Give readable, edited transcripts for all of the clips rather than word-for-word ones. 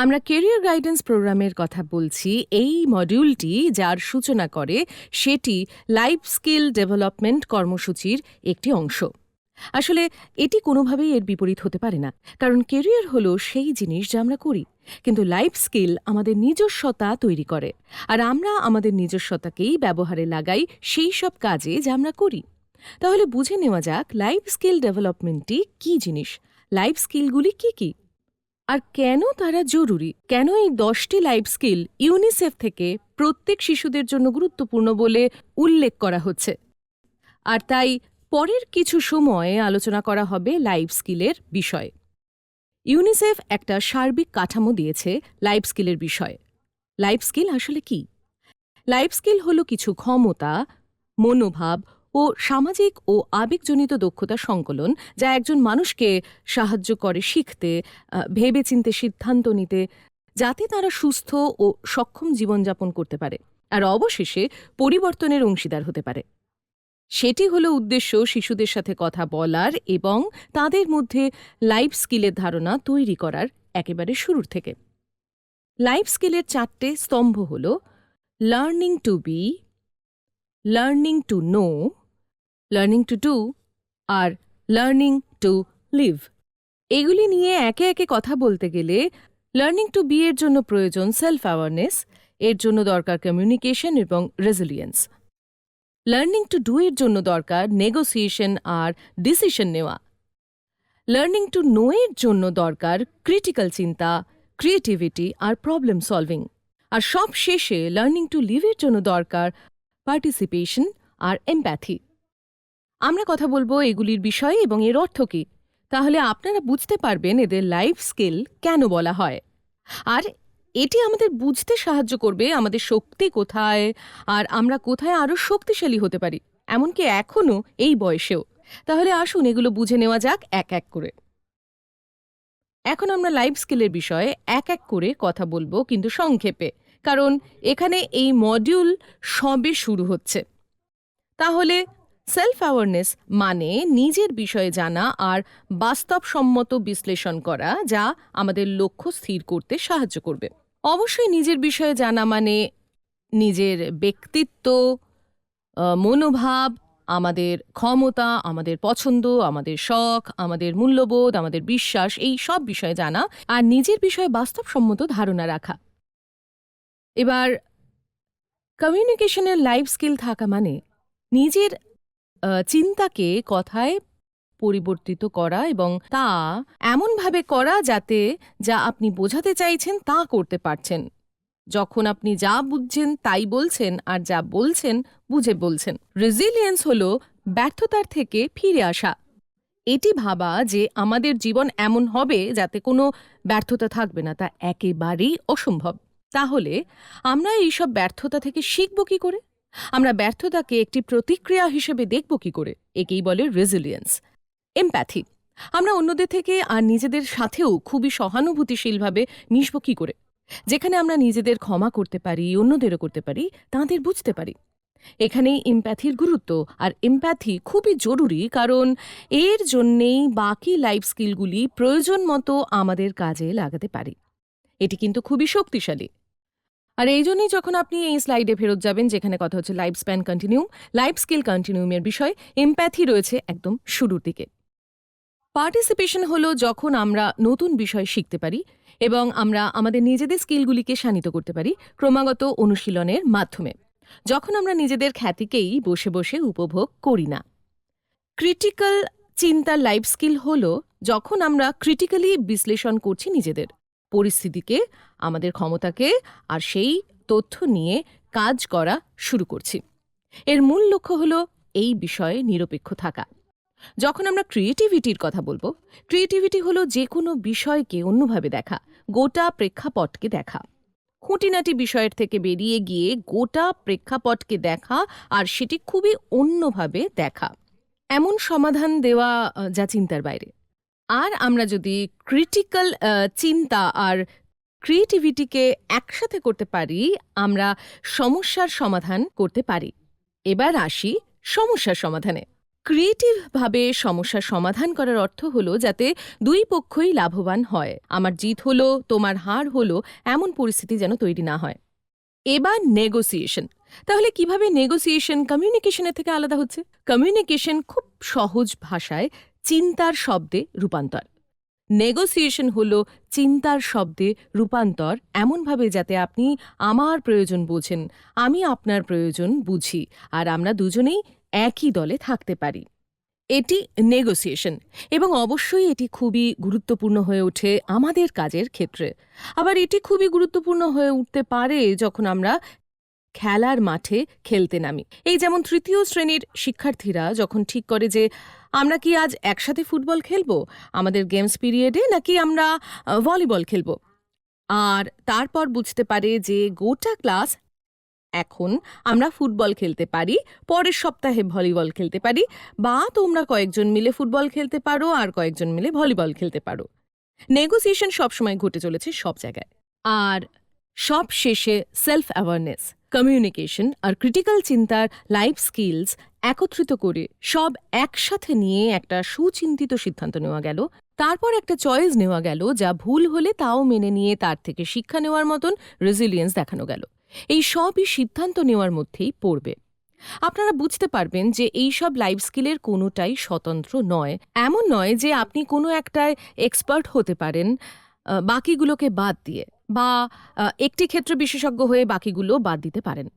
আমরা career guidance প্রোগ্রামের কথা বলছি। এই মডিউলটি যার সূচনা করে সেটি লাইফ স্কিল ডেভেলপমেন্ট কর্মসূচির একটি অংশ। আসলে এটি কোনোভাবেই এর বিপরীত হতে পারে না, কারণ কেরিয়ার হলো সেই জিনিস যা আমরা করি, কিন্তু লাইফ স্কিল আমাদের নিজস্বতা তৈরি করে, আর আমরা আমাদের নিজস্বতাকেই ব্যবহারে লাগাই সেই সব কাজে যা আমরা করি। তাহলে বুঝে নেওয়া যাক লাইফ স্কিল ডেভেলপমেন্টটি কী জিনিস, লাইফ স্কিলগুলি কী কী, আর কেন তারা জরুরি, কেন এই 10টি লাইফ স্কিল ইউনিসেফ থেকে প্রত্যেক শিশুদের জন্য গুরুত্বপূর্ণ বলে উল্লেখ করা হচ্ছে। আর তাই পরের কিছু সময়ে আলোচনা করা হবে লাইফ স্কিলের বিষয়ে। ইউনিসেফ একটা সার্বিক কাঠামো দিয়েছে লাইফ স্কিলের বিষয়ে। লাইফ স্কিল আসলে কি? লাইফ স্কিল হলো কিছু ক্ষমতা, মনোভাব ও সামাজিক ও আবেগজনিত দক্ষতার সংকলন, যা একজন মানুষকে সাহায্য করে শিখতে, ভেবেচিন্তে সিদ্ধান্ত নিতে, যাতে তারা সুস্থ ও সক্ষম জীবনযাপন করতে পারে আর অবশেষে পরিবর্তনের অংশীদার হতে পারে। সেটি হলো উদ্দেশ্য শিশুদের সাথে কথা বলার এবং তাদের মধ্যে লাইফ স্কিলের ধারণা তৈরি করার একেবারে শুরুর থেকে। লাইফ স্কিলের 4টে স্তম্ভ হল learning to be, learning to know, learning to do আর লার্নিং টু লিভ। এগুলি নিয়ে একে একে কথা বলতে গেলে লার্নিং টু বি এর জন্য প্রয়োজন সেলফ অ্যাওয়ারনেস, এর জন্য দরকার কমিউনিকেশন এবং রেজিলিয়েন্স। লার্নিং টু ডু এর জন্য দরকার নেগোসিয়েশন আর ডিসিশন নেওয়া। লার্নিং টু নো এর জন্য দরকার ক্রিটিক্যাল চিন্তা, ক্রিয়েটিভিটি আর প্রবলেম সলভিং। আর সব শেষে লার্নিং টু লিভ এর জন্য দরকার পার্টিসিপেশন আর এমপ্যাথি। আমরা কথা বলবো এগুলির বিষয়ে এবং এর অর্থ কী, তাহলে আপনারা বুঝতে পারবেন এদের লাইফ স্কিল কেন বলা হয়। আর এটি আমাদের বুঝতে সাহায্য করবে আমাদের শক্তি কোথায় আর আমরা কোথায় আরও শক্তিশালী হতে পারি, এমনকি এখনও এই বয়সেও। তাহলে আসুন এগুলো বুঝে নেওয়া যাক এক এক করে। এখন আমরা লাইফ স্কিলের বিষয়ে এক এক করে কথা বলবো, কিন্তু সংক্ষেপে, কারণ এখানে এই মডিউল সবে শুরু হচ্ছে। তাহলে সেলফ অ্যাওয়ারনেস মানে নিজের বিষয়ে জানা আর বাস্তবসম্মত বিশ্লেষণ করা, যা আমাদের লক্ষ্য স্থির করতে সাহায্য করবে। অবশ্যই নিজের বিষয়ে জানা মানে নিজের ব্যক্তিত্ব, মনোভাব, আমাদের ক্ষমতা, আমাদের পছন্দ, আমাদের শখ, আমাদের মূল্যবোধ, আমাদের বিশ্বাস, এই সব বিষয়ে জানা আর নিজের বিষয়ে বাস্তবসম্মত ধারণা রাখা। এবার কমিউনিকেশনের লাইফ স্কিল থাকা মানে নিজের চিন্তাকে কথায় পরিবর্তিত করা এবং তা এমনভাবে করা যাতে যা আপনি বোঝাতে চাইছেন তা করতে পারছেন, যখন আপনি যা বুঝছেন তাই বলছেন আর যা বলছেন বুঝে বলছেন। রেজিলিয়েন্স হলো ব্যর্থতার থেকে ফিরে আসা। এটি ভাবা যে আমাদের জীবন এমন হবে যাতে কোনো ব্যর্থতা থাকবে না, তা একেবারেই অসম্ভব। তাহলে আমরা এইসব ব্যর্থতা থেকে শিখব কী করে? আমরা ব্যর্থতাকে একটি প্রতিক্রিয়া হিসেবে দেখব কী করে? একেই বলে রেজিলিয়েন্স। এমপ্যাথি, আমরা অন্যদের থেকে আর নিজেদের সাথেও খুবই সহানুভূতিশীলভাবে মিশব কী করে? যেখানে আমরা নিজেদের ক্ষমা করতে পারি, অন্যদেরও করতে পারি, তাঁদের বুঝতে পারি। এখানেই এমপ্যাথির গুরুত্ব, আর এমপ্যাথি খুবই জরুরি, কারণ এর জন্যেই বাকি লাইফ স্কিলগুলি প্রয়োজন মতো আমাদের কাজে লাগাতে পারি। এটি কিন্তু খুবই শক্তিশালী। আর এই জন্যই যখন আপনি এই স্লাইডে ফেরত যাবেন যেখানে কথা হচ্ছে life span continuum, life skill কন্টিনিউমের বিষয় এমপ্যাথি রয়েছে একদম শুরুর দিকে। পার্টিসিপেশন হলো যখন আমরা নতুন বিষয় শিখতে পারি এবং আমরা আমাদের নিজেদের স্কিলগুলিকে শানিত করতে পারি ক্রমাগত অনুশীলনের মাধ্যমে, যখন আমরা নিজেদের খ্যাতিকেই বসে বসে উপভোগ করি না। ক্রিটিক্যাল চিন্তার লাইফ স্কিল হলো যখন আমরা ক্রিটিক্যালি বিশ্লেষণ করছি নিজেদের পরিস্থিতিকে, আমাদের ক্ষমতাকে, আর সেই তথ্য নিয়ে কাজ করা শুরু করছি। এর মূল লক্ষ্য হলো এই বিষয়ে নিরপেক্ষ থাকা। যখন আমরা ক্রিয়েটিভিটির কথা বলবো, ক্রিয়েটিভিটি হলো যে কোনো বিষয়কে অন্যভাবে দেখা, গোটা প্রেক্ষাপটকে দেখা, খুঁটিনাটি বিষয়ের থেকে বেরিয়ে গিয়ে গোটা প্রেক্ষাপটকে দেখা আর সেটি খুবই অন্যভাবে দেখা, এমন সমাধান দেওয়া যা চিন্তার বাইরে। আর আমরা যদি ক্রিটিক্যাল চিন্তা আর ক্রিয়েটিভিটিকে একসাথে করতে পারি, আমরা সমস্যার সমাধান করতে পারি। এবার আসি সমস্যার সমাধানে। ক্রিয়েটিভভাবে সমস্যার সমাধান করার অর্থ হলো যাতে দুই পক্ষই লাভবান হয়। আমার জিত হলো, তোমার হার হলো, এমন পরিস্থিতি যেন তৈরি না হয়। এবার নেগোসিয়েশন। তাহলে কিভাবে নেগোসিয়েশন কমিউনিকেশনের থেকে আলাদা হচ্ছে? কমিউনিকেশন খুব সহজ ভাষায় চিন্তার শব্দে রূপান্তর। নেগোসিয়েশন হলো চিন্তার শব্দে রূপান্তর, এমনভাবে যাতে আপনি আমার প্রয়োজন বোঝেন, আমি আপনার প্রয়োজন বুঝি, আর আমরা দুজনেই একই দলে থাকতে পারি। এটি নেগোসিয়েশন, এবং অবশ্যই এটি খুবই গুরুত্বপূর্ণ হয়ে ওঠে আমাদের কাজের ক্ষেত্রে। আবার এটি খুবই গুরুত্বপূর্ণ হয়ে উঠতে পারে যখন আমরা খেলার মাঠে খেলতে নামি। এই যেমন তৃতীয় শ্রেণীর শিক্ষার্থীরা যখন ঠিক করে যে আমরা কি আজ একসাথে ফুটবল খেলবো আমাদের গেমস পিরিয়ডে, নাকি আমরা ভলিবল খেলবো, আর তারপর বুঝতে পারে যে গোটা ক্লাস এখন আমরা ফুটবল খেলতে পারি, পরের সপ্তাহে ভলিবল খেলতে পারি, বা তোমরা কয়েকজন মিলে ফুটবল খেলতে পারো আর কয়েকজন মিলে ভলিবল খেলতে পারো। নেগোসিয়েশন সবসময় ঘটে চলেছে সব জায়গায়। আর সব শেষে সেলফ অ্যাওয়ারনেস, কমিউনিকেশন আর ক্রিটিক্যাল চিন্তার লাইফ স্কিলস একত্রিত করে সব একসাথে নিয়ে একটা সুচিন্তিত সিদ্ধান্ত নেওয়া গেল। তারপর একটা চয়েস নেওয়া গেল, যা ভুল হলে তাও মেনে নিয়ে তার থেকে শিক্ষা নেওয়ার মতন রেজিলিয়েন্স দেখানো গেল। এই সবই সিদ্ধান্ত নেওয়ার মধ্যেই পড়বে। আপনারা বুঝতে পারবেন যে এই সব লাইফ স্কিলের কোনোটাই স্বতন্ত্র নয়। এমন নয় যে আপনি কোনো একটায় এক্সপার্ট হতে পারেন বাকিগুলোকে বাদ দিয়ে, বা একটি ক্ষেত্রে বিশেষজ্ঞ হয়ে বাকিগুলো বাদ দিতে পারেন।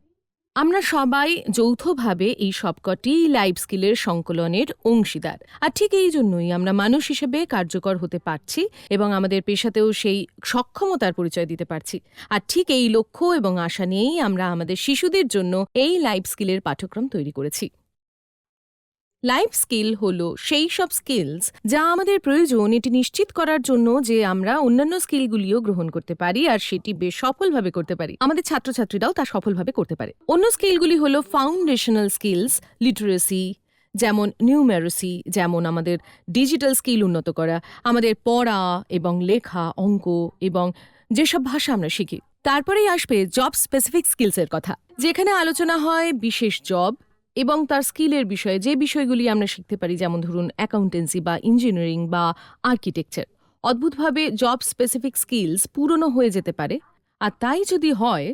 আমরা সবাই যৌথভাবে এই সবকটি লাইফ স্কিলের সংকলনের অংশীদার, আর ঠিক এই জন্যই আমরা মানুষ হিসেবে কার্যকর হতে পারছি এবং আমাদের পেশাতেও সেই সক্ষমতার পরিচয় দিতে পারছি। আর ঠিক এই লক্ষ্য এবং আশা নিয়েই আমরা আমাদের শিশুদের জন্য এই লাইফ স্কিলের পাঠ্যক্রম তৈরি করেছি। লাইফ স্কিল হলো সেই সব স্কিলস যা আমাদের প্রয়োজন এটি নিশ্চিত করার জন্য যে আমরা অন্যান্য স্কিলগুলিও গ্রহণ করতে পারি আর সেটি বেশ সফলভাবে করতে পারি। আমাদের ছাত্রছাত্রীরাও তা সফলভাবে করতে পারে। অন্য স্কিলগুলি হলো ফাউন্ডেশনাল স্কিলস, লিটারেসি, যেমন নিউমেরাসি, যেমন আমাদের ডিজিটাল স্কিল উন্নত করা, আমাদের পড়া এবং লেখা, অঙ্ক এবং যেসব ভাষা আমরা শিখি। তারপরেই আসবে জব স্পেসিফিক স্কিলসের কথা, যেখানে আলোচনা হয় বিশেষ জব এবং তার স্কিলের বিষয়ে, যে বিষয়গুলি আমরা শিখতে পারি, যেমন ধরুন অ্যাকাউন্টেন্সি বা ইঞ্জিনিয়ারিং বা আর্কিটেকচার। অদ্ভুতভাবে জব স্পেসিফিক স্কিলস পুরনো হয়ে যেতে পারে, আর তাই যদি হয়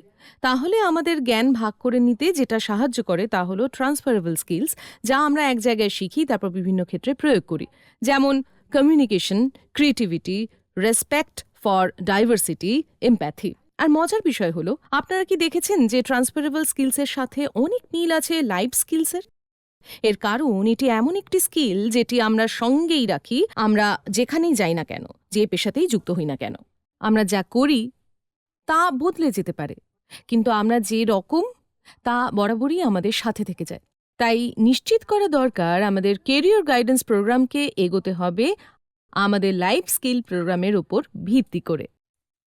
তাহলে আমাদের জ্ঞান ভাগ করে নিতে যেটা সাহায্য করে তা হলো ট্রান্সফারেবল স্কিলস, যা আমরা এক জায়গায় শিখি তারপর বিভিন্ন ক্ষেত্রে প্রয়োগ করি, যেমন communication, creativity, respect for diversity, empathy. আর মজার বিষয় হলো, আপনারা কি দেখেছেন যে ট্রান্সফারেবল স্কিলসের সাথে অনেক মিল আছে লাইফ স্কিলসের? এর কারণ এটি এমন একটি স্কিল যেটি আমরা সঙ্গেই রাখি, আমরা যেখানেই যাই না কেন, যে পেশাতেই যুক্ত হই না কেন। আমরা যা করি তা বদলে যেতে পারে, কিন্তু আমরা যে রকম তা বরাবরই আমাদের সাথে থেকে যায়। তাই নিশ্চিত করা দরকার আমাদের কেরিয়ার গাইডেন্স প্রোগ্রামকে এগোতে হবে আমাদের লাইফ স্কিল প্রোগ্রামের উপর ভিত্তি করে।